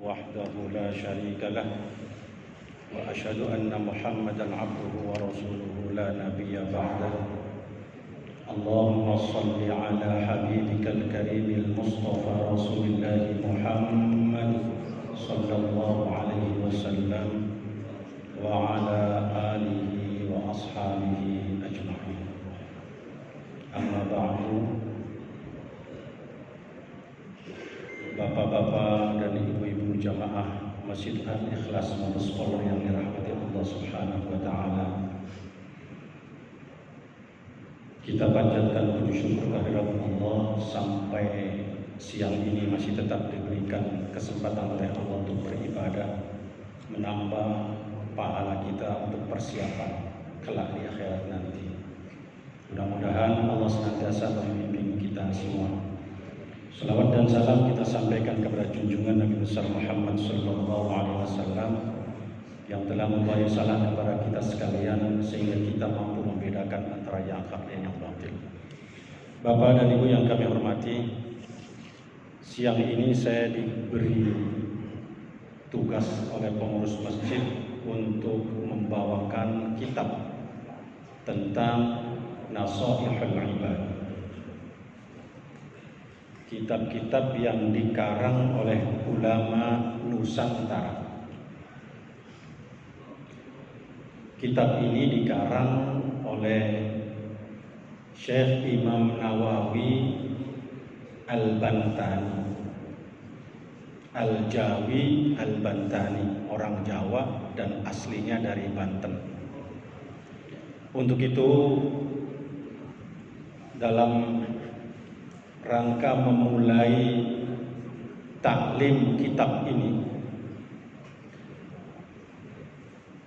وحده لا شريك له وأشهد أن محمدا عبده ورسوله لا نبي بعده. اللهم صل على حبيبك الكريم المصطفى رسول الله محمد صلى الله عليه وسلم وعلى آله وأصحابه أجمعين. أما بعد, Bapak-bapak dan ibu-ibu jamaah Masjid Al-Ikhlas Mabes Polri yang dirahmati Allah Subhanahu wa taala. Kita panjatkan puji syukur kehadirat Allah sampai siang ini masih tetap diberikan kesempatan oleh Allah untuk beribadah, menambah pahala kita untuk persiapan kelak di akhirat nanti. Mudah-mudahan Allah senantiasa membimbing kita semua. Salawat dan salam kita sampaikan kepada junjungan Nabi besar Muhammad sallallahu alaihi wasallam yang telah memberi salam kepada kita sekalian sehingga kita mampu membedakan antara yang hak dan yang batil. Bapak dan Ibu yang kami hormati, siang ini saya diberi tugas oleh pengurus masjid untuk membawakan kitab tentang Nasaihul Ibad. Kitab-kitab yang dikarang oleh ulama Nusantara. Kitab ini dikarang oleh Syekh Imam Nawawi Al-Bantani, Al-Jawi Al-Bantani, orang Jawa dan aslinya dari Banten. Untuk itu, dalam rangka memulai taklim kitab ini,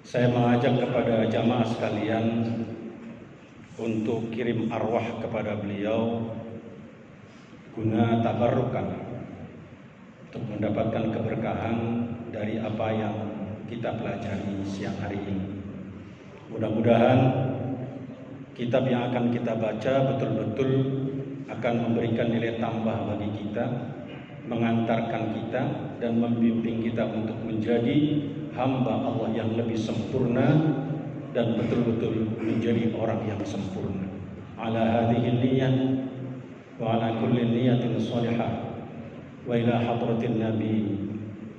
saya mengajak kepada jamaah sekalian untuk kirim arwah kepada beliau guna tabarrukan, untuk mendapatkan keberkahan dari apa yang kita pelajari siang hari ini. Mudah-mudahan kitab yang akan kita baca betul-betul akan memberikan nilai tambah bagi kita, mengantarkan kita dan membimbing kita untuk menjadi hamba Allah yang lebih sempurna dan betul-betul menjadi orang yang sempurna. Ala hadhihi niyyah wa ala kulli niyatin salihah wa ila hadratin nabi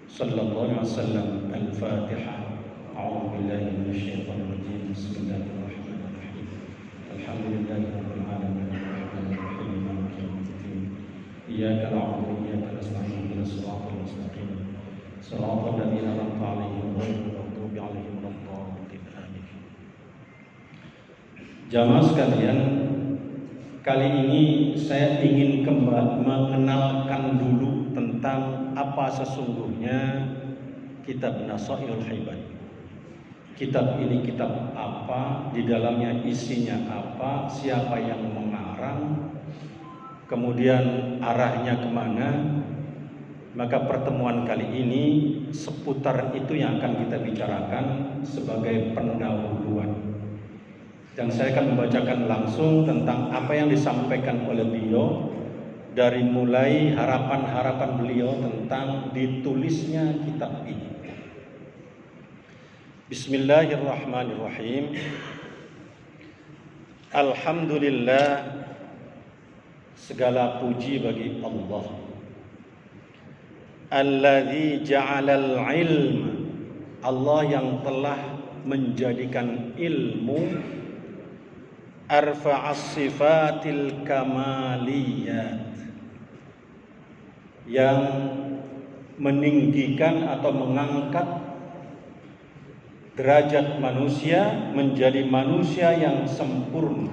sallallahu alaihi wasallam. Al-Fatihah. A'udzu billahi minasyaitonir rajim. Bismillahirrahmanirrahim. Alhamdulillahirabbil alamin. إياك نعبد وإياك نستعين اهدنا الصراط المستقيم صراط الذين أنعمت عليهم غير المغضوب عليهم ولا الضالين آمين. Jamaah sekalian, kali ini saya ingin kembali mengenalkan dulu tentang apa sesungguhnya kitab Nasaihul Ibad. Kitab ini kitab apa, di dalamnya isinya apa, siapa yang mengarang, kemudian arahnya kemana. Maka pertemuan kali ini seputar itu yang akan kita bicarakan sebagai pendahuluan. Dan saya akan membacakan langsung tentang apa yang disampaikan oleh beliau, dari mulai harapan-harapan beliau tentang ditulisnya kitab ini. Bismillahirrahmanirrahim. Alhamdulillah, segala puji bagi Allah. Alladzi ja'alal ilm, Allah yang telah menjadikan ilmu arfa'as sifatil kamaliyat, yang meninggikan atau mengangkat derajat manusia menjadi manusia yang sempurna.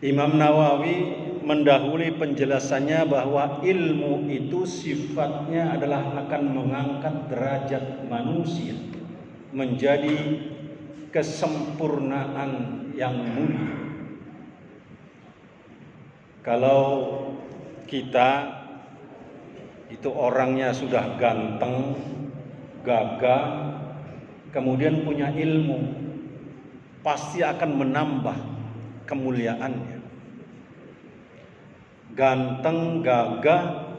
Imam Nawawi mendahului penjelasannya bahwa ilmu itu sifatnya adalah akan mengangkat derajat manusia menjadi kesempurnaan yang mulia. Kalau kita itu orangnya sudah ganteng, gagah, kemudian punya ilmu, pasti akan menambah kemuliaannya. Ganteng, gagah,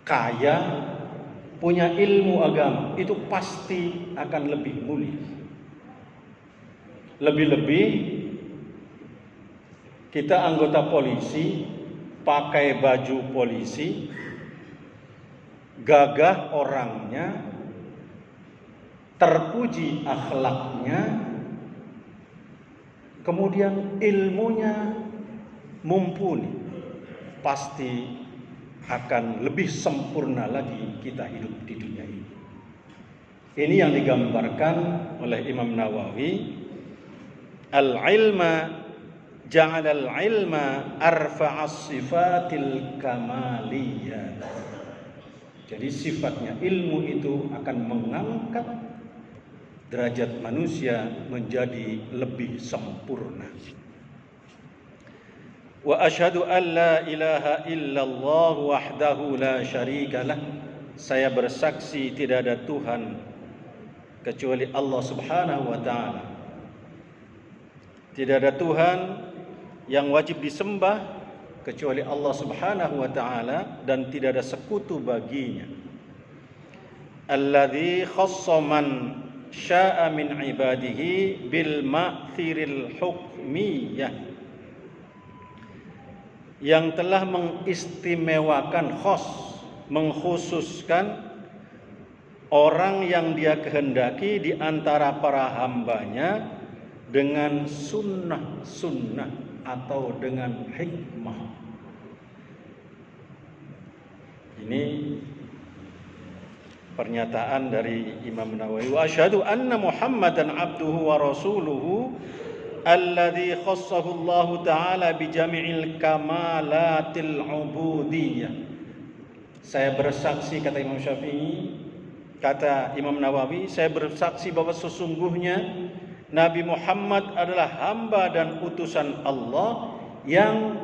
kaya, punya ilmu agama, itu pasti akan lebih mulia. Lebih-lebih kita anggota polisi, pakai baju polisi, gagah orangnya, terpuji akhlaknya, kemudian ilmunya mumpuni, pasti akan lebih sempurna lagi kita hidup di dunia ini. Ini yang digambarkan oleh Imam Nawawi, al-ilma ja'ala al-ilma arfa'as sifatil kamaliyah. Jadi sifatnya ilmu itu akan mengangkat derajat manusia menjadi lebih sempurna. Wa asyhadu an la ilaha illallah wahdahu la syarikalah. Saya bersaksi tidak ada Tuhan kecuali Allah Subhanahu wa taala. Tidak ada Tuhan yang wajib disembah kecuali Allah Subhanahu wa taala dan tidak ada sekutu baginya. Alladzi khassa man syaa min ibadihi bil ma'thiril hukmiyah, yang telah mengistimewakan, mengkhususkan orang yang dia kehendaki di antara para hambanya dengan sunnah-sunnah atau dengan hikmah. Ini pernyataan dari Imam Nawawi. Wa asyhadu anna Muhammadan abduhu wa rasuluhu alladzi khassahu Allah taala bi jami'il kamalatil ubudiyah. Saya bersaksi, kata Imam Syafi'i, kata Imam Nawawi, saya bersaksi bahwa sesungguhnya Nabi Muhammad adalah hamba dan utusan Allah yang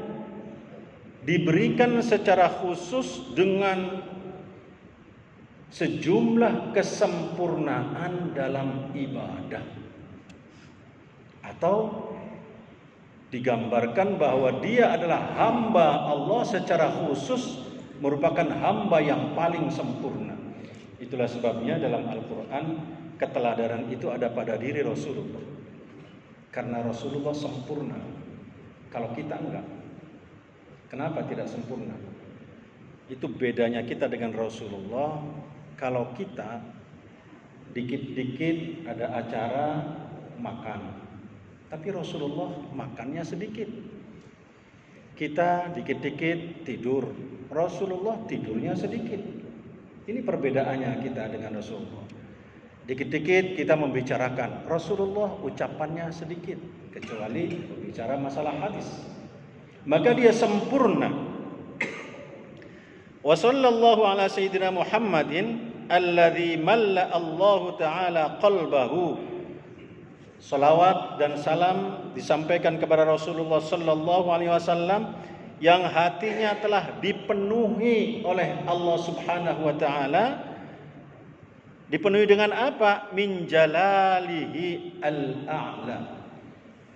diberikan secara khusus dengan sejumlah kesempurnaan dalam ibadah. Atau digambarkan bahwa dia adalah hamba Allah secara khusus, merupakan hamba yang paling sempurna. Itulah sebabnya dalam Al-Quran keteladanan itu ada pada diri Rasulullah. Karena Rasulullah sempurna. Kalau kita enggak. Kenapa tidak sempurna? Itu bedanya kita dengan Rasulullah. Kalau kita dikit-dikit ada acara makan, tapi Rasulullah makannya sedikit. Kita dikit-dikit tidur, Rasulullah tidurnya sedikit. Ini perbedaannya kita dengan Rasulullah. Dikit-dikit kita membicarakan, Rasulullah ucapannya sedikit, kecuali berbicara masalah hadis. Maka dia sempurna. Wa sallallahu ala sayyidina Muhammadin alladzi malla Allahu ta'ala qalbahu. Salawat dan salam disampaikan kepada Rasulullah sallallahu alaihi wasallam yang hatinya telah dipenuhi oleh Allah Subhanahu wa taala. Dipenuhi dengan apa? Min jalalihi al-a'la.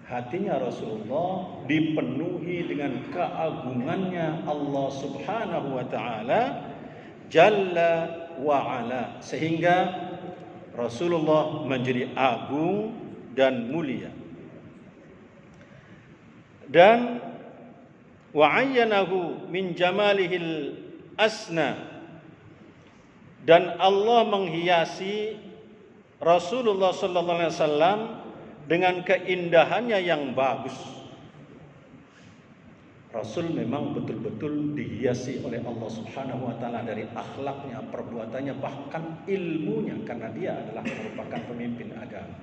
Hatinya Rasulullah dipenuhi dengan keagungannya Allah Subhanahu wa taala jalla wa ala, sehingga Rasulullah menjadi agung dan mulia. Dan wa'ayyanahu min jamalihil asna, dan Allah menghiasi Rasulullah sallallahu alaihi wasallam dengan keindahannya yang bagus. Rasul memang betul-betul dihiasi oleh Allah Subhanahu wa taala dari akhlaknya, perbuatannya, bahkan ilmunya, karena dia adalah merupakan pemimpin agama.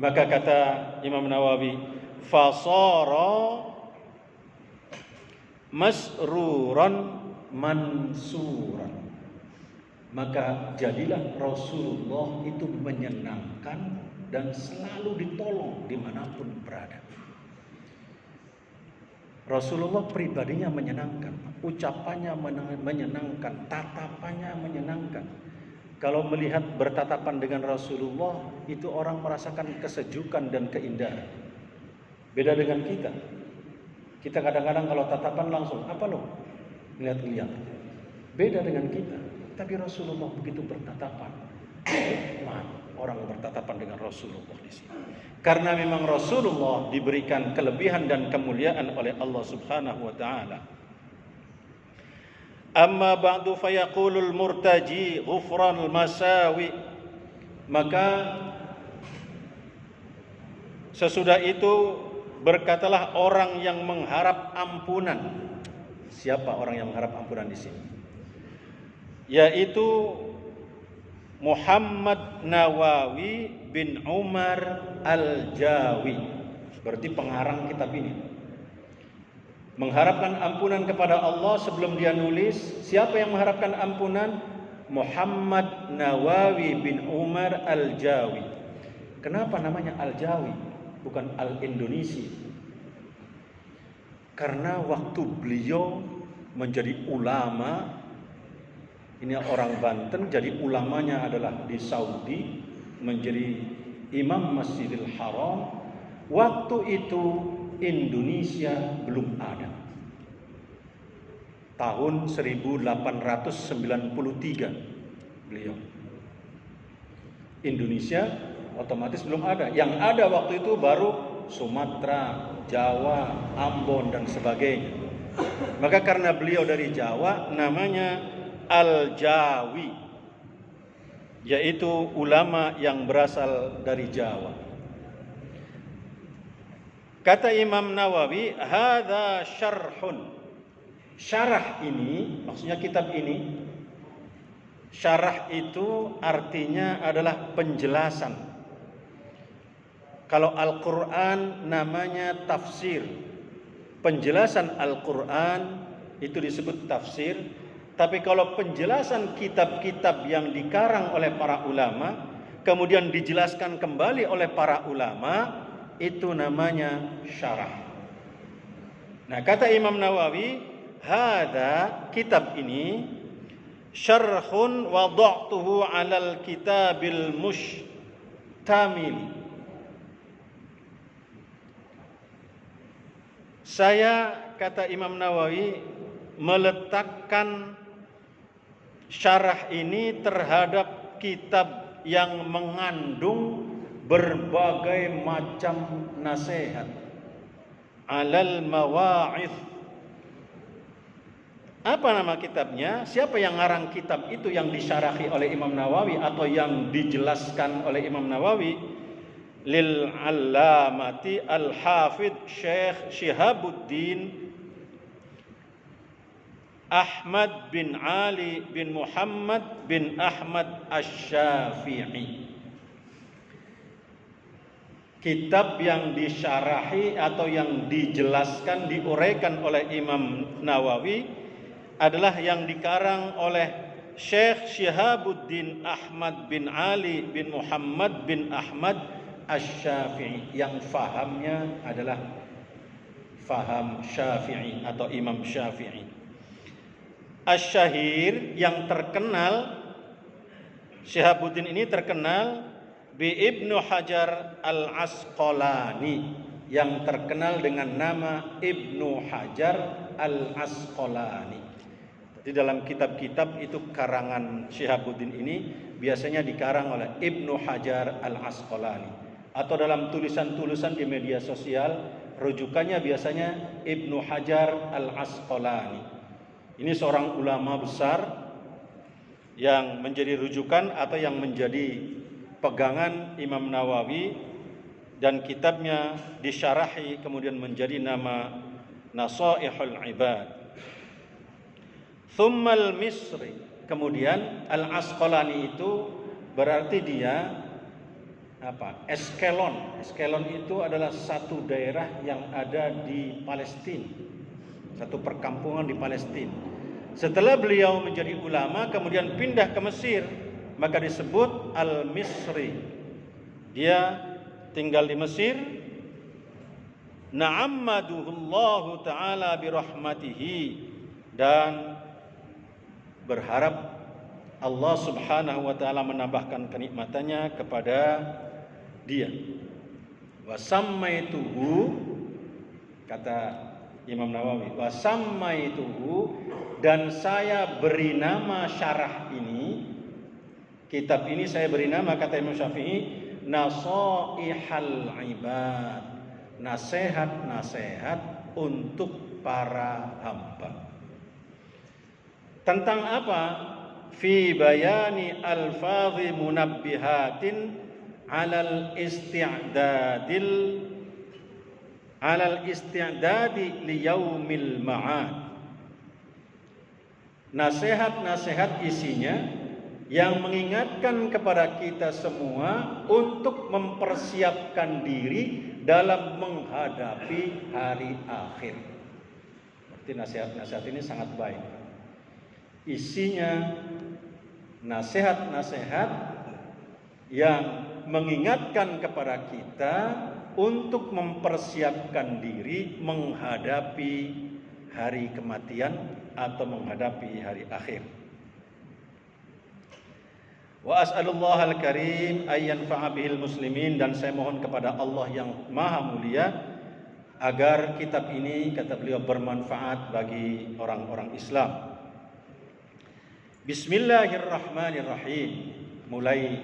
Maka kata Imam Nawawi, fasara masruran mansuran. Maka jadilah Rasulullah itu menyenangkan dan selalu ditolong dimanapun berada. Rasulullah pribadinya menyenangkan, ucapannya menyenangkan, tatapannya menyenangkan. Kalau melihat bertatapan dengan Rasulullah, itu orang merasakan kesejukan dan keindahan. Beda dengan kita. Kita kadang-kadang kalau tatapan langsung, apa lo? Lihat-lihat. Beda dengan kita. Tapi Rasulullah begitu bertatapan. Nikmat orang bertatapan dengan Rasulullah di sini. Karena memang Rasulullah diberikan kelebihan dan kemuliaan oleh Allah Subhanahu wa taala. Amma ba'du fayaqulul murtaji ghufranul masawi. Maka sesudah itu berkatalah orang yang mengharap ampunan. Siapa orang yang mengharap ampunan di sini? Yaitu Muhammad Nawawi bin Umar Al-Jawi. Berarti pengarang kitab ini. Mengharapkan ampunan kepada Allah sebelum dia nulis. Siapa yang mengharapkan ampunan? Muhammad Nawawi bin Umar Al-Jawi. Kenapa namanya Al-Jawi, bukan Al-Indonesi? Karena waktu beliau menjadi ulama, ini orang Banten, jadi ulamanya adalah di Saudi, menjadi imam Masjidil Haram. Waktu itu Indonesia belum ada. Tahun 1893 beliau. Indonesia otomatis belum ada. Yang ada waktu itu baru Sumatera, Jawa, Ambon dan sebagainya. Maka karena beliau dari Jawa, namanya Al-Jawi, yaitu ulama yang berasal dari Jawa. Kata Imam Nawawi, hadza syarhun. Syarah ini, maksudnya kitab ini, syarah itu artinya adalah penjelasan. Kalau Al-Quran namanya tafsir. Penjelasan Al-Quran itu disebut tafsir. Tapi kalau penjelasan kitab-kitab yang dikarang oleh para ulama, kemudian dijelaskan kembali oleh para ulama, itu namanya syarah. Nah, kata Imam Nawawi, hada kitab ini syarhun wada'tuhu 'alal kitabil mustamil. Saya, kata Imam Nawawi, meletakkan syarah ini terhadap kitab yang mengandung berbagai macam nasihat. Alal mawa'idh. Apa nama kitabnya? Siapa yang ngarang kitab itu yang disyarahi oleh Imam Nawawi atau yang dijelaskan oleh Imam Nawawi? Lil allamati al-hafidh Syekh Syihabuddin Ahmad bin Ali bin Muhammad bin Ahmad Asy-Syafi'i. Kitab yang disyarahi atau yang dijelaskan, diuraikan oleh Imam Nawawi adalah yang dikarang oleh Syekh Syihabuddin Ahmad bin Ali bin Muhammad bin Ahmad Asy-Syafi'i, yang fahamnya adalah faham Syafi'i atau Imam Syafi'i. Asy-Syahir, yang terkenal, Syihabuddin ini terkenal bi Ibnu Hajar Al-Asqalani, yang terkenal dengan nama Ibnu Hajar Al-Asqalani. Jadi dalam kitab-kitab itu karangan Syihabuddin ini biasanya dikarang oleh Ibnu Hajar Al-Asqalani, atau dalam tulisan-tulisan di media sosial rujukannya biasanya Ibnu Hajar Al-Asqalani. Ini seorang ulama besar yang menjadi rujukan atau yang menjadi pegangan Imam Nawawi, dan kitabnya disyarahi kemudian menjadi nama Nasaihul Ibad. Thummal Misri, kemudian Al-Asqalani itu berarti dia apa? Eskelon. Eskelon itu adalah satu daerah yang ada di Palestina, satu perkampungan di Palestina. Setelah beliau menjadi ulama kemudian pindah ke Mesir, maka disebut Al-Misri. Dia tinggal di Mesir. Na'ammaduhullahu ta'ala birahmatihi, dan berharap Allah Subhanahu wa ta'ala menambahkan kenikmatannya kepada dia. Wa sammaituhu, kata Imam Nawawi, wa sammaituhu, dan saya beri nama syarah ini, kitab ini saya beri nama, kata Imam Syafi'i, Nasaihal Ibad, nasihat-nasihat untuk para hamba. Tentang apa? Fi bayani alfadhi munabbihatin alal isti'dadi liyaumil ma'ad. Nasihat-nasihat isinya yang mengingatkan kepada kita semua untuk mempersiapkan diri dalam menghadapi hari akhir. Berarti nasihat-nasihat ini sangat baik. Isinya nasihat-nasihat yang mengingatkan kepada kita untuk mempersiapkan diri menghadapi hari kematian atau menghadapi hari akhir. Wa as'alullah al-karim ayyan fa'abihil muslimin, dan saya mohon kepada Allah yang maha mulia agar kitab ini, kata beliau, bermanfaat bagi orang-orang Islam. Bismillahirrahmanirrahim. Mulai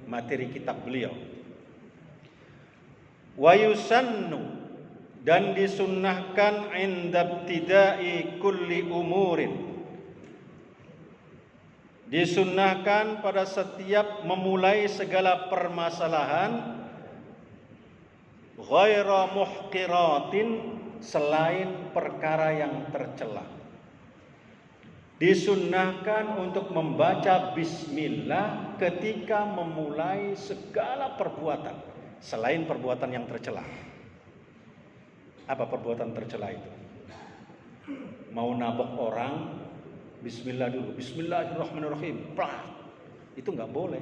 materi kitab beliau. Wa yusannu, dan disunnahkan inda ibtida'i kulli umurin, disunnahkan pada setiap memulai segala permasalahan, ghaira muhqiratin, selain perkara yang tercela. Disunnahkan untuk membaca bismillah ketika memulai segala perbuatan selain perbuatan yang tercela. Apa perbuatan tercela itu? Mau nabok orang, bismillah dulu, bismillahirrahmanirrahim, itu nggak boleh.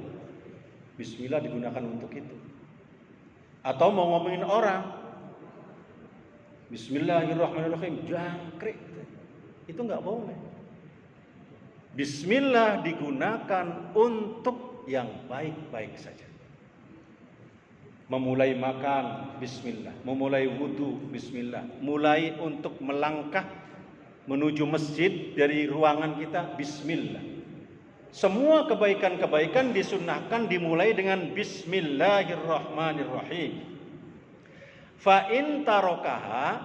Bismillah digunakan untuk itu. Atau mau ngomongin orang, bismillahirrahmanirrahim, jangkrik, itu nggak boleh. Bismillah digunakan untuk yang baik-baik saja. Memulai makan, bismillah. Memulai wudu, bismillah. Mulai untuk melangkah menuju masjid dari ruangan kita, bismillah. Semua kebaikan-kebaikan disunnahkan dimulai dengan bismillahirrahmanirrahim. Fa in tarokaha,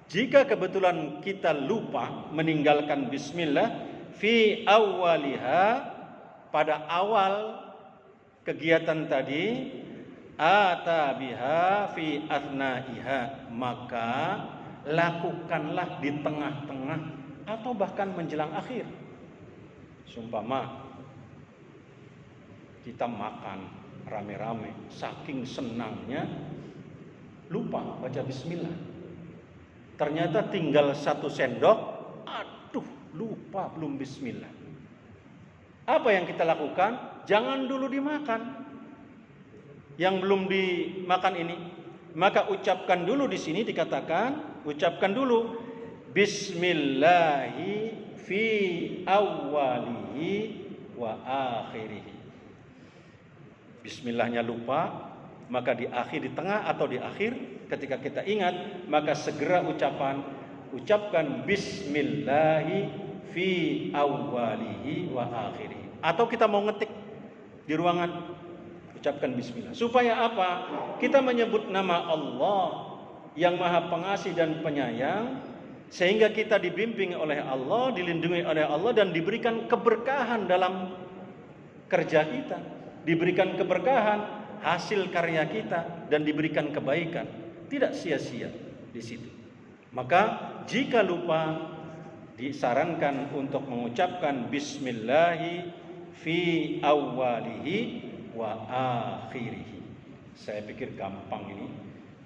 jika kebetulan kita lupa meninggalkan bismillah, fi awwaliha, pada awal kegiatan tadi, ata biha fi athnaiha, maka lakukanlah di tengah-tengah atau bahkan menjelang akhir. Sumpama kita makan rame-rame, saking senangnya lupa baca bismillah. Ternyata tinggal 1 sendok, aduh lupa belum bismillah. Apa yang kita lakukan? Jangan dulu dimakan yang belum dimakan ini, maka ucapkan dulu. Di sini dikatakan ucapkan dulu bismillahi fi awwalihi wa akhirihi. Bismillahnya lupa, maka di akhir, di tengah atau di akhir, ketika kita ingat, maka segera ucapkan bismillahi fi awwalihi wa akhirihi. Atau kita mau ngetik di ruangan, ucapkan bismillah. Supaya apa? Kita menyebut nama Allah yang Maha Pengasih dan Penyayang, sehingga kita dibimbing oleh Allah, dilindungi oleh Allah, dan diberikan keberkahan dalam kerja kita, diberikan keberkahan hasil karya kita, dan diberikan kebaikan, tidak sia-sia di situ. Maka jika lupa, disarankan untuk mengucapkan bismillahi fi awwalihi wa akhirihi. Saya pikir gampang ini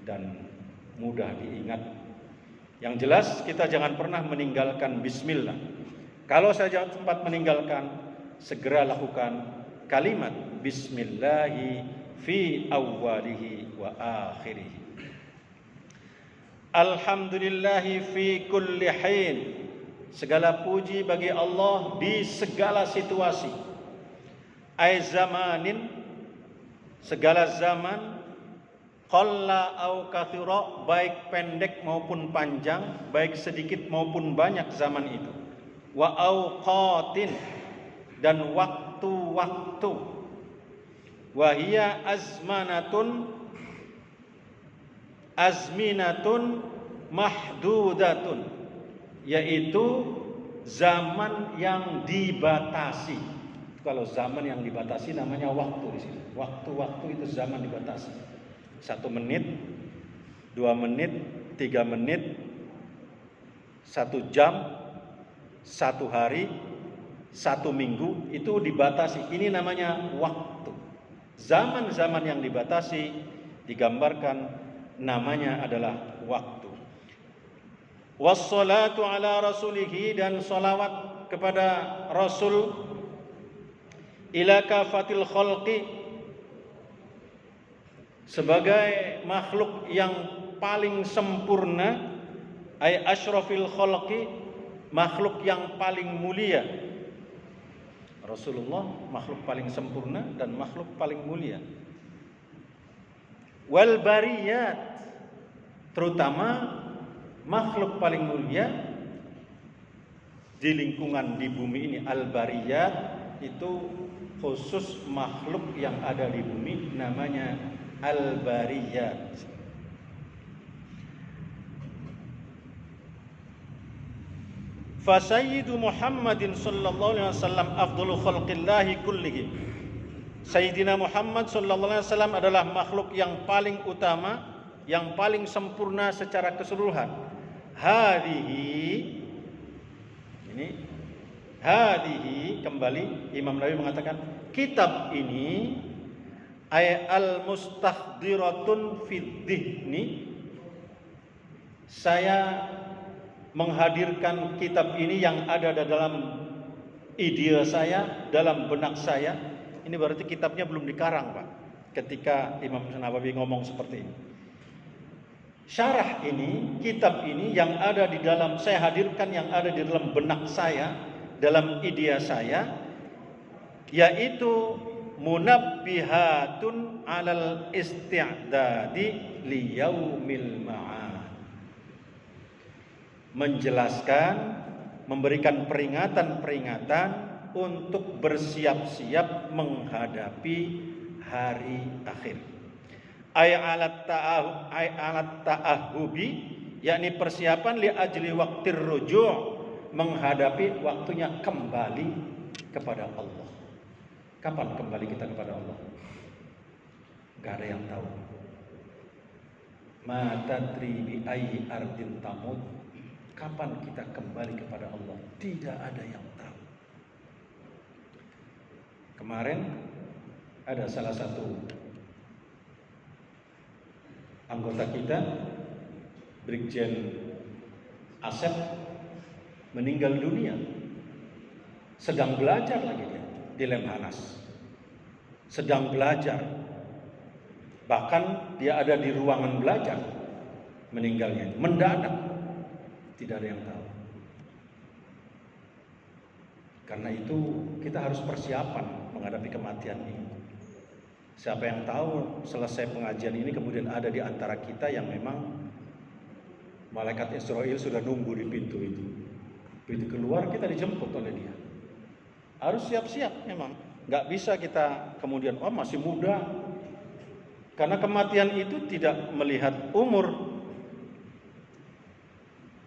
dan mudah diingat. Yang jelas kita jangan pernah meninggalkan bismillah. Kalau saya sempat meninggalkan, segera lakukan kalimat bismillahi fi awwalihi wa akhirihi. Alhamdulillahi fi kulli hin. Segala puji bagi Allah di segala situasi. Ai zamanin, segala zaman, qalla au kathura, baik pendek maupun panjang, baik sedikit maupun banyak zaman itu. Wa auqatin, dan waktu-waktu. Wa hiya azminatun mahdudatun, yaitu zaman yang dibatasi. Kalau zaman yang dibatasi namanya waktu di sini. Waktu-waktu itu zaman dibatasi. 1 menit, 2 menit, 3 menit, 1 jam, 1 hari, 1 minggu, itu dibatasi. Ini namanya waktu. Zaman-zaman yang dibatasi digambarkan namanya adalah waktu. Wassalatu ala rasulihi, dan salawat kepada Rasul, ila kafatil khalqi, sebagai makhluk yang paling sempurna, ay asyrafil khalqi, makhluk yang paling mulia. Rasulullah makhluk paling sempurna dan makhluk paling mulia. Wal bariyat, terutama makhluk paling mulia di lingkungan di bumi ini. Al bariyat itu khusus makhluk yang ada di bumi, namanya al bariyat. Fasayyidu Muhammadin sallallahu alaihi wasallam afdalu khalqillahi kullihim. Sayyidina Muhammad sallallahu alaihi wasallam adalah makhluk yang paling utama, yang paling sempurna secara keseluruhan. Hadihi, kembali Imam Nawawi mengatakan, kitab ini ay al-mustahdiratun fid dhihni, saya menghadirkan kitab ini yang ada dalam ide saya, dalam benak saya. Ini berarti kitabnya belum dikarang, Pak, ketika Imam Nawawi ngomong seperti ini. Syarah ini, kitab ini yang ada di dalam, saya hadirkan yang ada di dalam benak saya, dalam ide saya, yaitu munabbihatun alal isti'dadi liyaumil ma'ad, menjelaskan, memberikan peringatan-peringatan untuk bersiap-siap menghadapi hari akhir. Ay alat ta'ahubi, yakni persiapan li ajli waqtir ruju', menghadapi waktunya kembali kepada Allah. Kapan kembali kita kepada Allah? Gak ada yang tahu. Ma tadri bi ayyi ardin tamut, kapan kita kembali kepada Allah? Tidak ada yang tahu. Kemarin ada salah satu anggota kita, Brigjen Asep, meninggal dunia. Sedang belajar lagi dia di Lemhanas. Sedang belajar. Bahkan dia ada di ruangan belajar, meninggalnya mendadak. Tidak ada yang tahu. Karena itu kita harus persiapan menghadapi kematian ini. Siapa yang tahu selesai pengajian ini kemudian ada di antara kita yang memang malaikat Israel sudah nunggu di pintu itu. Pintu keluar kita dijemput oleh dia. Harus siap-siap memang. Gak bisa kita kemudian masih muda. Karena kematian itu tidak melihat umur.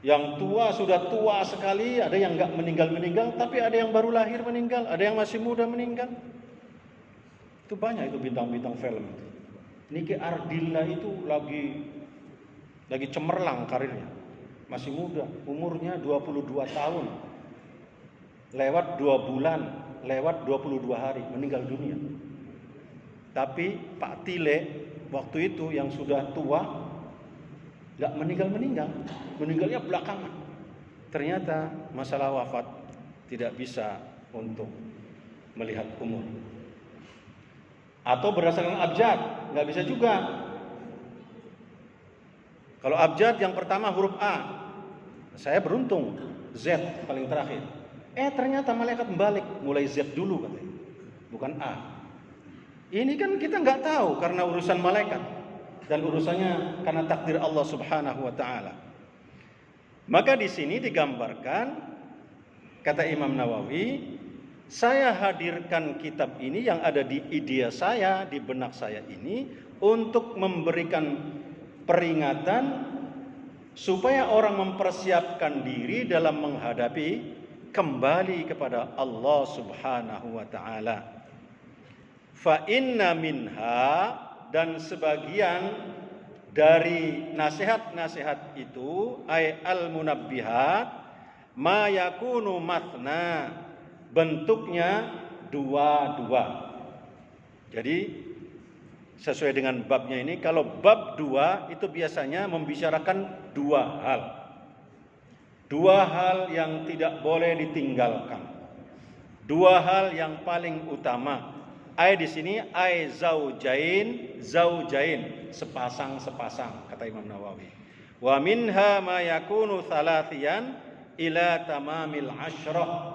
Yang tua sudah tua sekali, ada yang nggak meninggal, tapi ada yang baru lahir meninggal, ada yang masih muda meninggal. Itu banyak itu bintang-bintang film itu. Niki Ardilla itu lagi cemerlang karirnya, masih muda, umurnya 22 tahun, lewat 2 bulan, lewat 22 hari meninggal dunia. Tapi Pak Tile waktu itu yang sudah tua nggak meninggalnya belakangan. Ternyata masalah wafat tidak bisa untuk melihat umur. Atau berdasarkan abjad, nggak bisa juga. Kalau abjad yang pertama huruf A, saya beruntung Z paling terakhir. Ternyata malaikat membalik, mulai Z dulu katanya, bukan A. Ini kan kita nggak tahu karena urusan malaikat. dan urusannya karena takdir Allah Subhanahu wa taala. Maka di sini digambarkan, kata Imam Nawawi, saya hadirkan kitab ini yang ada di ide saya, di benak saya ini, untuk memberikan peringatan supaya orang mempersiapkan diri dalam menghadapi kembali kepada Allah Subhanahu wa taala. Fa inna minha, dan sebagian dari nasihat-nasihat itu ay al-munabbihat ma yakunu matna, bentuknya dua-dua. Jadi sesuai dengan babnya ini, kalau bab 2 itu biasanya membicarakan dua hal. Dua hal yang tidak boleh ditinggalkan. Dua hal yang paling utama. Ay di sini ay zaujain, sepasang-sepasang, kata Imam Nawawi. Wa minha ma yakunu thalathiyan ila tamamil asyrah.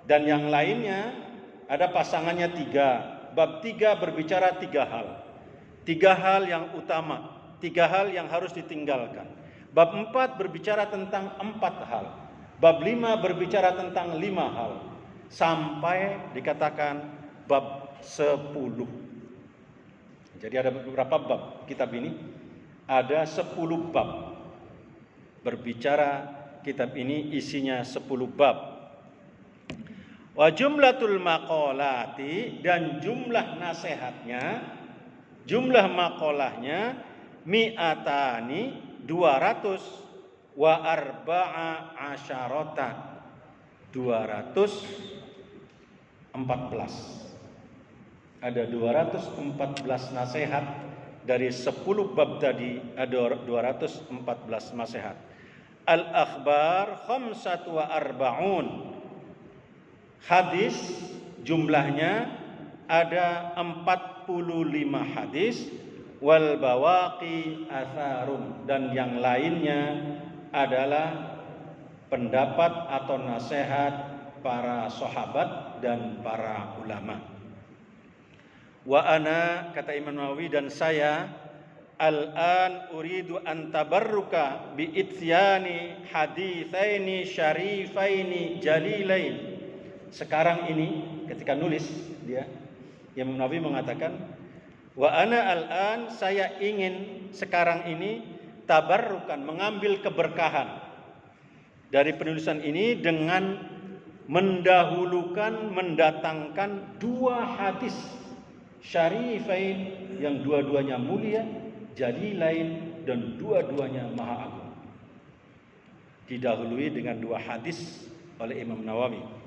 Dan yang lainnya ada pasangannya 3. Bab 3 berbicara 3 hal. 3 hal yang utama, 3 hal yang harus ditinggalkan. Bab 4 berbicara tentang 4 hal. Bab 5 berbicara tentang 5 hal. Sampai dikatakan bab 10. Jadi ada beberapa bab kitab ini. Ada 10 bab. Berbicara kitab ini isinya 10 bab. Wa jumlatul maqalati, dan jumlah nasihatnya, jumlah maqalahnya mi'atani 200 wa arba'a asyarata 214. Ada 214 nasihat. Dari 10 bab tadi ada 214 nasihat. Al-akhbar khamsatu wa arba'un. Hadis jumlahnya ada 45 hadis. Wal bawaqi atharun, dan yang lainnya adalah pendapat atau nasihat para sahabat dan para ulama. Wa ana, kata Imam Nawawi, dan saya al-an uridu an tabarruka bi itsyani haditsaini syarifaini jalilain. Sekarang ini ketika nulis dia, Imam Nawawi mengatakan, wa ana al-an, saya ingin sekarang ini tabarrukan, mengambil keberkahan dari penulisan ini dengan mendahulukan, mendatangkan 2 hadis syarifain yang dua-duanya mulia, jalilain, dan dua-duanya maha agung. Didahului dengan 2 hadis oleh Imam Nawawi.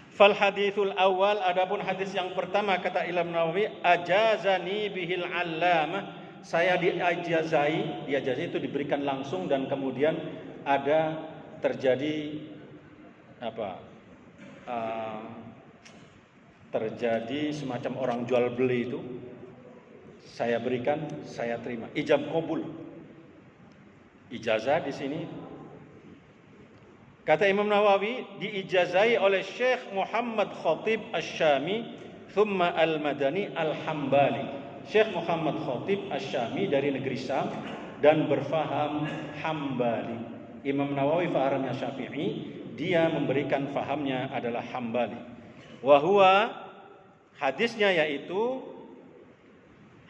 Fal hadithul awal, adapun hadis yang pertama, kata Imam Nawawi, ajazani bihil allamah, saya diajazai itu diberikan langsung, dan kemudian ada terjadi terjadi semacam orang jual beli itu. Saya berikan, saya terima. Ijab qabul. Ijazah di sini. Kata Imam Nawawi, diijazai oleh Syekh Muhammad Khatib Asy-Syami thumma Al-Madani Al-Hambali. Syekh Muhammad Khatib Asy-Syami dari negeri Syam dan berfaham Hambali. Imam Nawawi fahamnya Syafi'i, dia memberikan fahamnya adalah Hambali. Wahua, hadisnya yaitu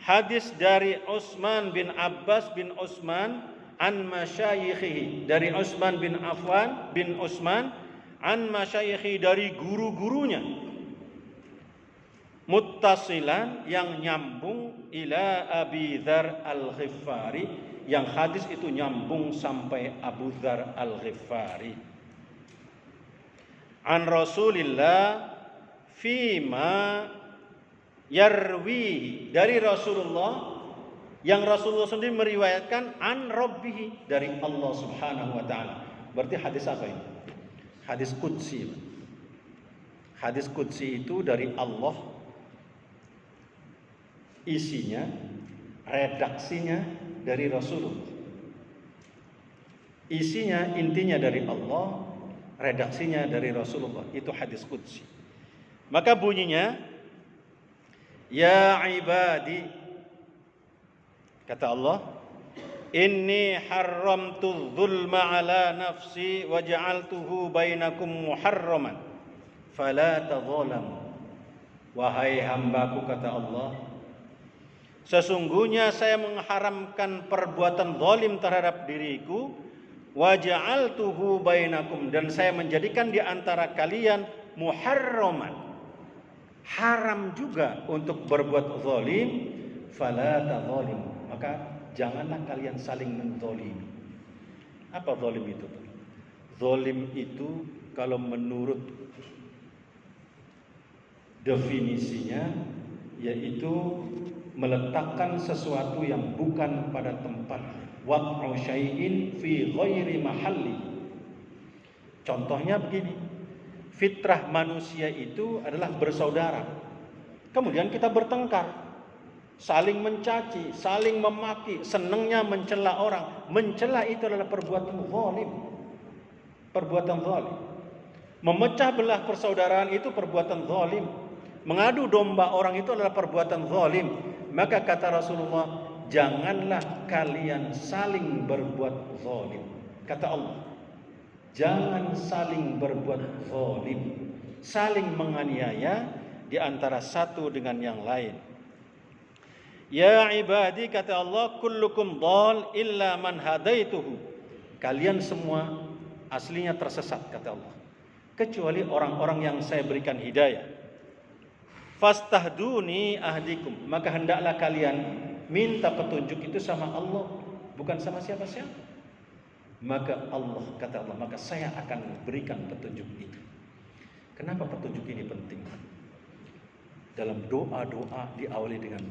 hadis dari Utsman bin Abbas bin Utsman an masyayikhihi, dari Utsman bin Affan bin Utsman an masyayikhi, dari guru-gurunya, muttasilan, yang nyambung, ila Abi Dzar Al-Ghifari, yang hadis itu nyambung sampai Abu Dzar Al-Ghifari. An Rasulillah fima yarwi, dari Rasulullah, yang Rasulullah sendiri meriwayatkan an rabbihi, dari Allah Subhanahu wa taala. Berarti hadis apa ini? Hadis qudsi. Hadis qudsi itu dari Allah, isinya, redaksinya dari Rasulullah. Isinya, intinya dari Allah, redaksinya dari Rasulullah. Itu hadis qudsi. Maka bunyinya, ya ibadi, Kata Allah, inni haramtu dzulma ala nafsi wa ja'altuhu bainakum muharraman fala tadzalamu. Wahai hambaku, kata Allah, sesungguhnya saya mengharamkan perbuatan zalim terhadap diriku, wa ja'altuhu bainakum, dan saya menjadikan di antara kalian muharraman, haram juga untuk berbuat zalim, fala tadzalimu, maka janganlah kalian saling menzalimi. Apa zalim itu? Zalim itu kalau menurut definisinya yaitu meletakkan sesuatu yang bukan pada tempat, wad'u syai'in fi ghairi mahalli. Contohnya begini, fitrah manusia itu adalah bersaudara. Kemudian kita bertengkar, saling mencaci, saling memaki, senangnya mencela orang. Mencela itu adalah perbuatan zalim. Perbuatan zalim. Memecah belah persaudaraan itu perbuatan zalim. Mengadu domba orang itu adalah perbuatan zalim. Maka kata Rasulullah, janganlah kalian saling berbuat zalim. Kata Allah, jangan saling berbuat zalim, saling menganiaya di antara satu dengan yang lain. Ya ibadi, kata Allah, kullukum dhal illa man hadaituhu. Kalian semua aslinya tersesat, kata Allah, kecuali orang-orang yang saya berikan hidayah. Fastahduni ahdikum, maka hendaklah kalian minta petunjuk itu sama Allah, bukan sama siapa-siapa. Maka Allah, kata Allah, maka saya akan berikan petunjuk itu. Kenapa petunjuk ini penting? Dalam doa-doa diawali dengan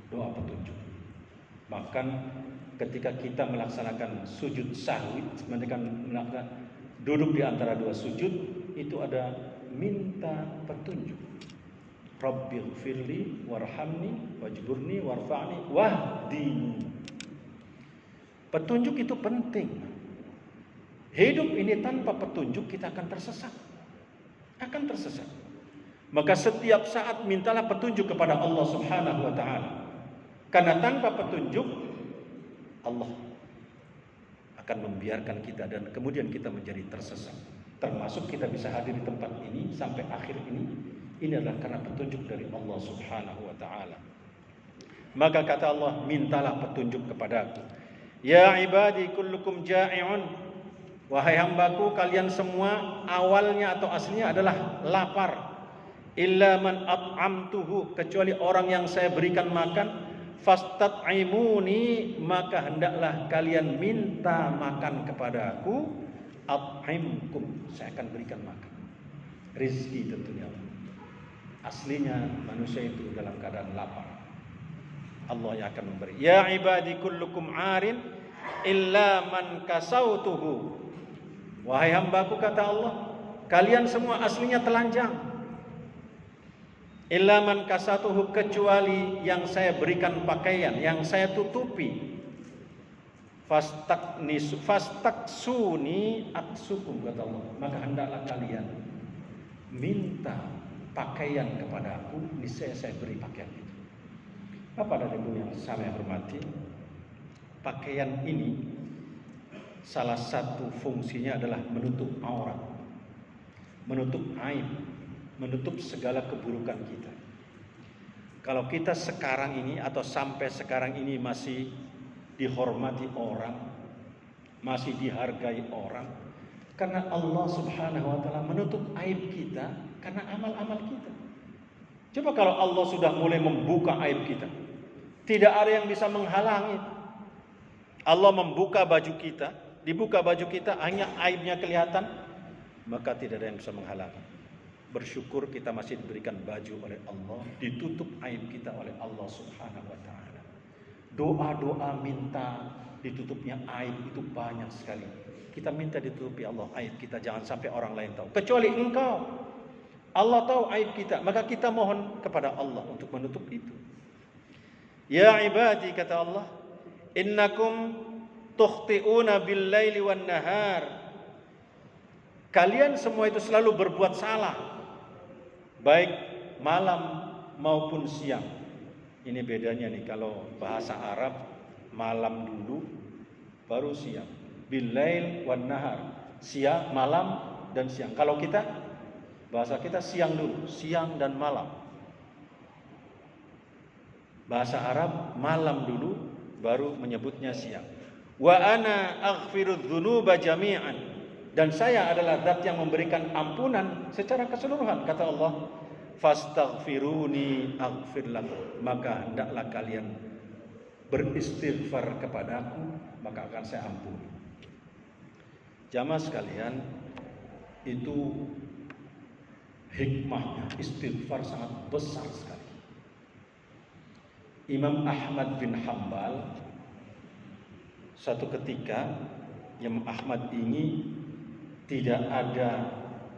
doa petunjuk. Bahkan ketika kita melaksanakan sujud sahwi, duduk di antara dua sujud, itu ada minta petunjuk. Rabbighfirli warhamni wajburni warfa'ni wahdini. Petunjuk itu penting. Hidup ini tanpa petunjuk kita akan tersesat. Akan tersesat. Maka setiap saat mintalah petunjuk kepada Allah Subhanahu wa taala. Karena tanpa petunjuk Allah akan membiarkan kita dan kemudian kita menjadi tersesat. Termasuk kita bisa hadir di tempat ini sampai akhir ini adalah karena petunjuk dari Allah Subhanahu wa taala. Maka kata Allah, mintalah petunjuk kepadaku. Ya ibadi kullukum ja'i'un. Wahai hambaku, kalian semua awalnya atau aslinya adalah lapar. Illa man at'amtuhu, kecuali orang yang saya berikan makan. Fastat'imuni, maka hendaklah kalian minta makan kepadaku. At'imkum, saya akan berikan makan. Rizki tentunya. Aslinya manusia itu dalam keadaan lapar, Allah yang akan memberi. Ya ibadi kullukum arin illa man kasautuhu. Wahai hambaku, kata Allah, kalian semua aslinya telanjang. Illa man kasautuhu, kecuali yang saya berikan pakaian, yang saya tutupi. Fastaksuni aksukum, kata Allah, maka hendaklah kalian minta pakaian kepada aku, niscaya saya beri pakaian itu. Bapak dan Ibu yang saya hormati, pakaian ini salah satu fungsinya adalah menutup aurat, menutup aib, menutup segala keburukan kita. Kalau kita sekarang ini atau sampai sekarang ini masih dihormati orang, masih dihargai orang, karena Allah Subhanahu wa taala menutup aib kita karena amal-amal kita. Coba kalau Allah sudah mulai membuka aib kita, tidak ada yang bisa menghalangi. Allah membuka baju kita, dibuka baju kita, hanya aibnya kelihatan, maka tidak ada yang bisa menghalangi. Bersyukur kita masih diberikan baju oleh Allah, ditutup aib kita oleh Allah Subhanahu wa taala. Doa-doa minta ditutupnya aib itu banyak sekali. Kita minta ditutupi Allah aib kita, jangan sampai orang lain tahu, kecuali engkau. Allah tahu aib kita, maka kita mohon kepada Allah untuk menutup itu. Ya ibadi, kata Allah, innakum tukhti'una bil laili wan nahar. Kalian semua itu selalu berbuat salah, baik malam maupun siang. Ini bedanya nih, kalau bahasa Arab malam dulu baru siang. Bilail wan nahar, siang, malam dan siang. Kalau kita, bahasa kita siang dulu, siang dan malam. Bahasa Arab malam dulu baru menyebutnya siang. Wa ana aghfirudz dzunuba jami'an, dan saya adalah zat yang memberikan ampunan secara keseluruhan. Kata Allah, fastaghfiruni aghfir lakum, maka hendaklah kalian beristighfar kepadaku, maka akan saya ampuni. Jamaah sekalian, itu hikmahnya istighfar sangat besar sekali. Imam Ahmad bin Hanbal, suatu ketika Imam Ahmad ini tidak ada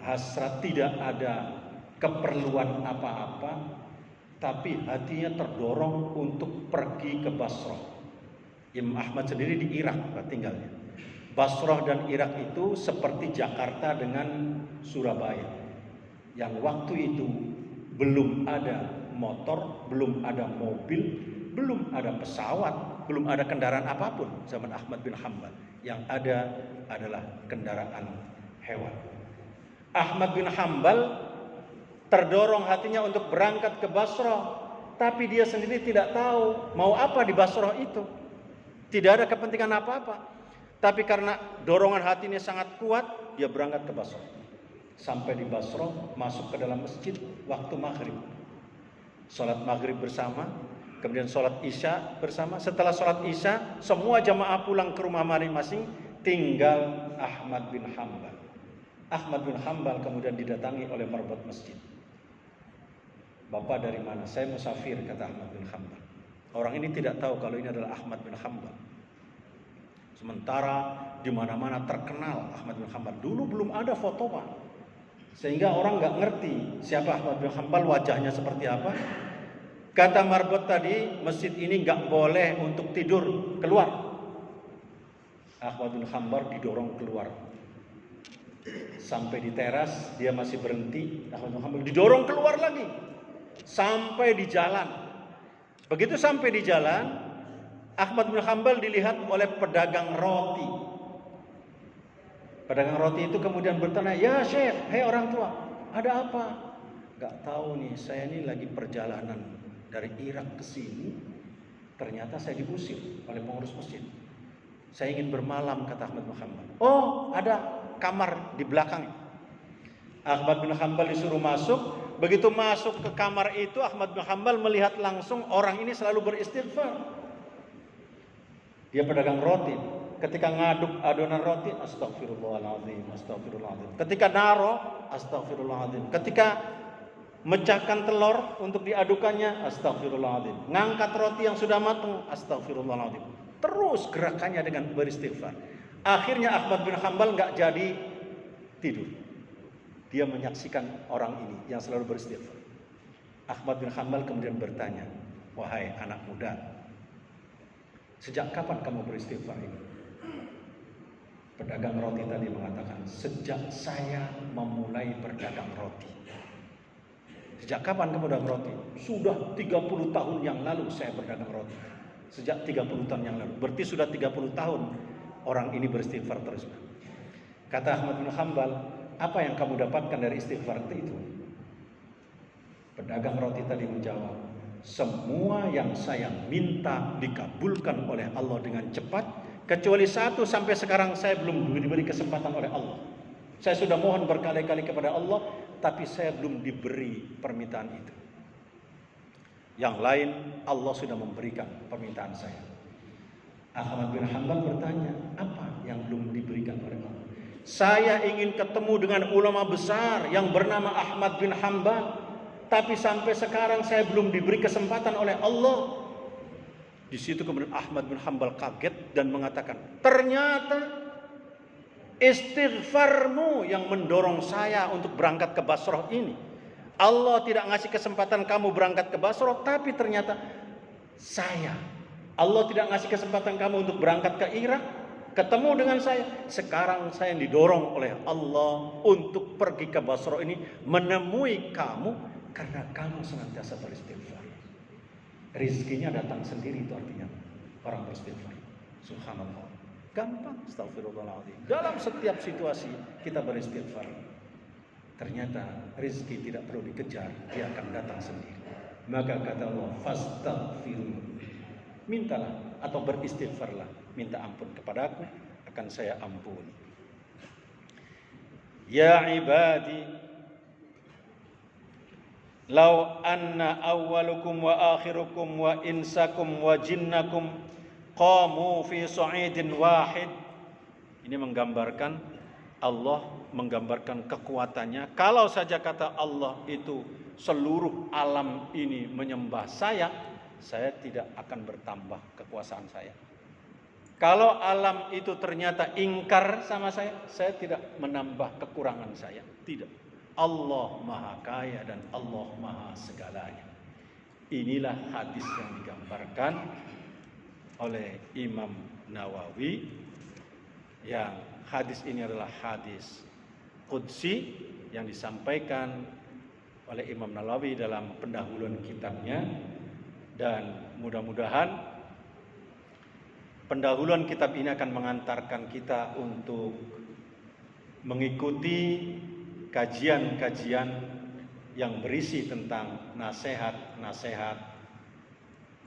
hasrat, tidak ada keperluan apa-apa, tapi hatinya terdorong untuk pergi ke Basrah. Imam Ahmad sendiri di Irak tinggalnya. Basrah dan Irak itu seperti Jakarta dengan Surabaya, yang waktu itu belum ada motor, belum ada mobil, belum ada pesawat, belum ada kendaraan apapun zaman Ahmad bin Hanbal. Yang ada adalah kendaraan hewan. Ahmad bin Hanbal terdorong hatinya untuk berangkat ke Basrah, tapi dia sendiri tidak tahu mau apa di Basrah itu. Tidak ada kepentingan apa-apa. Tapi karena dorongan hatinya sangat kuat, dia berangkat ke Basrah. Sampai di Basrah, masuk ke dalam masjid waktu maghrib. Sholat maghrib bersama, kemudian sholat isya bersama. Setelah sholat isya, semua jamaah pulang ke rumah masing-masing, tinggal Ahmad bin Hanbal. Ahmad bin Hanbal kemudian didatangi oleh marbot masjid. Bapak dari mana? Saya musafir, kata Ahmad bin Hanbal. Orang ini tidak tahu kalau ini adalah Ahmad bin Hanbal. Sementara di mana-mana terkenal Ahmad bin Hanbal. Dulu belum ada foto, Pak. Sehingga orang nggak ngerti siapa Ahmad bin Hanbal, wajahnya seperti apa. Kata marbot tadi, masjid ini nggak boleh untuk tidur, keluar. Ahmad bin Hanbal didorong keluar. Sampai di teras, dia masih berhenti. Ahmad bin Hanbal didorong keluar lagi. Sampai di jalan. Begitu sampai di jalan, Ahmad bin Hanbal dilihat oleh pedagang roti. Pedagang roti itu kemudian bertanya, "Ya Syekh, hei orang tua, ada apa?" "Gak tahu nih, saya ini lagi perjalanan dari Irak ke sini. Ternyata saya diusir oleh pengurus masjid. Saya ingin bermalam," kata Ahmad bin Hanbal. "Oh, ada kamar di belakang." Ahmad bin Hanbal disuruh masuk. Begitu masuk ke kamar itu, Ahmad bin Hanbal melihat langsung orang ini selalu beristighfar. Dia pedagang roti. Ketika ngaduk adonan roti, astagfirullahaladzim, astagfirullahaladzim. Ketika naro, astagfirullahaladzim. Ketika mecahkan telur untuk diadukannya, astagfirullahaladzim. Ngangkat roti yang sudah matang, astagfirullahaladzim. Terus gerakannya dengan beristighfar. Akhirnya Ahmad bin Hanbal nggak jadi tidur. Dia menyaksikan orang ini yang selalu beristighfar. Ahmad bin Hanbal kemudian bertanya, "Wahai anak muda, sejak kapan kamu beristighfar ini?" Pedagang roti tadi mengatakan, "Sejak saya memulai berdagang roti." "Sejak kapan kamu berdagang roti?" "Sudah 30 tahun yang lalu saya berdagang roti." Sejak 30 tahun yang lalu. Berarti sudah 30 tahun orang ini beristighfar terus. Kata Ahmad bin Hanbal, "Apa yang kamu dapatkan dari istighfar itu?" Pedagang roti tadi menjawab, "Semua yang saya minta dikabulkan oleh Allah dengan cepat, kecuali satu sampai sekarang saya belum diberi kesempatan oleh Allah. Saya sudah mohon berkali-kali kepada Allah, tapi saya belum diberi permintaan itu. Yang lain Allah sudah memberikan permintaan saya." Ahmad bin Hanbal bertanya, "Apa yang belum diberikan oleh Allah?" "Saya ingin ketemu dengan ulama besar yang bernama Ahmad bin Hanbal, tapi sampai sekarang saya belum diberi kesempatan oleh Allah." Di situ kemudian Ahmad bin Hanbal kaget dan mengatakan, "Ternyata istighfarmu yang mendorong saya untuk berangkat ke Basrah ini. Allah tidak ngasih kesempatan kamu berangkat ke Basrah, tapi ternyata Allah tidak ngasih kesempatan kamu untuk berangkat ke Irak, ketemu dengan saya. Sekarang saya didorong oleh Allah untuk pergi ke Basrah ini, menemui kamu karena kamu senantiasa beristighfar." Rizkinya datang sendiri, itu artinya. orang beristighfar. Subhanallah. Gampang, astagfirullahaladzim. Dalam setiap situasi kita beristighfar. Ternyata rezeki tidak perlu dikejar, dia akan datang sendiri. Maka kata Allah, fastaghfiru. Mintalah atau beristighfarlah, minta ampun kepadaku, akan saya ampuni. Ya ibadi, law anna awwalukum wa akhirukum wa insakum wa jinnakum qamu fi su'idin wahid. Ini menggambarkan Allah, menggambarkan kekuatannya. Kalau saja kata Allah itu seluruh alam ini menyembah saya tidak akan bertambah kekuasaan saya. Kalau alam itu ternyata ingkar sama saya tidak menambah kekurangan saya. Tidak. Allah Maha Kaya dan Allah Maha Segalanya. Inilah hadis yang digambarkan oleh Imam Nawawi, yang hadis ini adalah hadis qudsi yang disampaikan oleh Imam Nawawi dalam pendahuluan kitabnya, dan mudah-mudahan pendahuluan kitab ini akan mengantarkan kita untuk mengikuti kajian-kajian yang berisi tentang nasihat-nasihat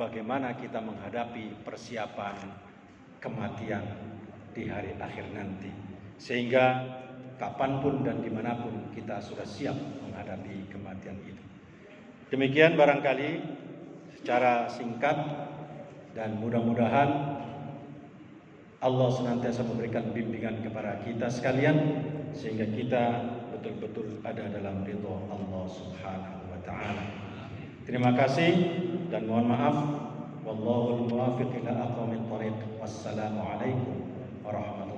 bagaimana kita menghadapi persiapan kematian di hari akhir nanti, sehingga kapanpun dan dimanapun kita sudah siap menghadapi kematian itu. Demikian barangkali secara singkat, dan mudah-mudahan Allah senantiasa memberikan bimbingan kepada kita sekalian, sehingga kita betul-betul ada dalam ridha Allah Subhanahu wa taala. Terima kasih dan mohon maaf. Wallahul muwaffiq ila aqwamit thoriq. Wassalamu alaikum warahmatullahi